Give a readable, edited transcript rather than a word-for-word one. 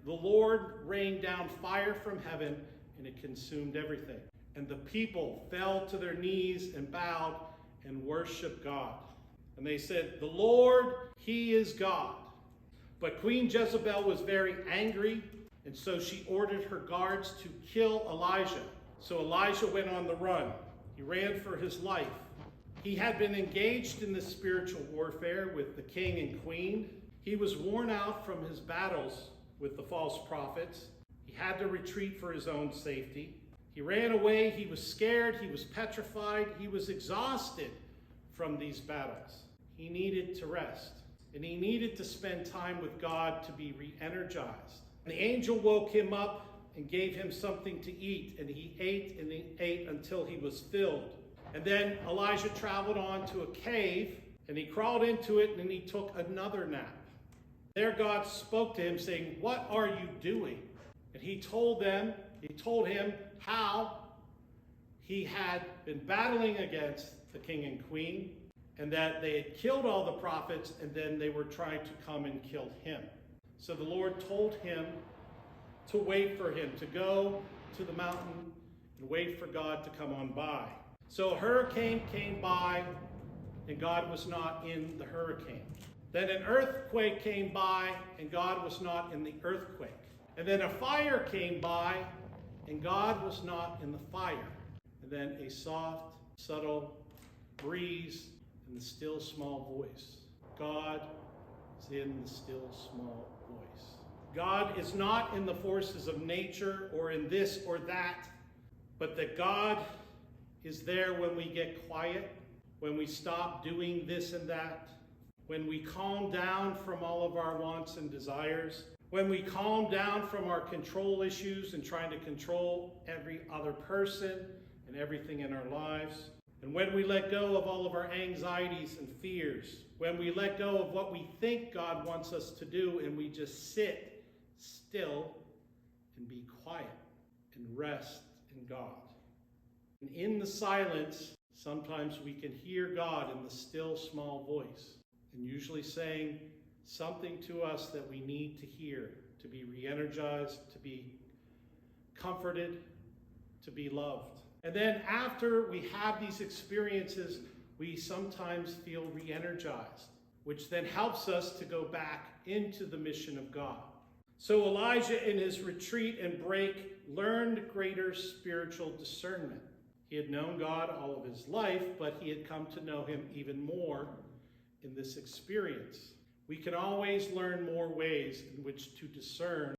the Lord rained down fire from heaven, and it consumed everything. And the people fell to their knees and bowed and worshiped God. And they said, "The Lord, he is God." But Queen Jezebel was very angry, and so she ordered her guards to kill Elijah. So Elijah went on the run. He ran for his life. He had been engaged in this spiritual warfare with the king and queen. He was worn out from his battles with the false prophets. He had to retreat for his own safety. He ran away. He was scared. He was petrified. He was exhausted from these battles. He needed to rest, and he needed to spend time with God to be re-energized. And the angel woke him up and gave him something to eat, and he ate and he ate until he was filled. And then Elijah traveled on to a cave, and he crawled into it, and then he took another nap. There God spoke to him, saying, "What are you doing?" And he told him how he had been battling against the king and queen, and that they had killed all the prophets, and then they were trying to come and kill him. So the Lord told him to wait for him, to go to the mountain and wait for God to come on by. So a hurricane came by, and God was not in the hurricane. Then an earthquake came by, and God was not in the earthquake. And then a fire came by, and God was not in the fire. And then a soft, subtle breeze and the still small voice. God is in the still small voice. God is not in the forces of nature or in this or that, but that God is there when we get quiet, when we stop doing this and that, when we calm down from all of our wants and desires, when we calm down from our control issues and trying to control every other person and everything in our lives, and when we let go of all of our anxieties and fears, when we let go of what we think God wants us to do, and we just sit still and be quiet and rest in God. And in the silence, sometimes we can hear God in the still small voice, and usually saying something to us that we need to hear, to be re-energized, to be comforted, to be loved. And then after we have these experiences, we sometimes feel re-energized, which then helps us to go back into the mission of God. So Elijah, in his retreat and break, learned greater spiritual discernment. He had known God all of his life, but he had come to know him even more in this experience. We can always learn more ways in which to discern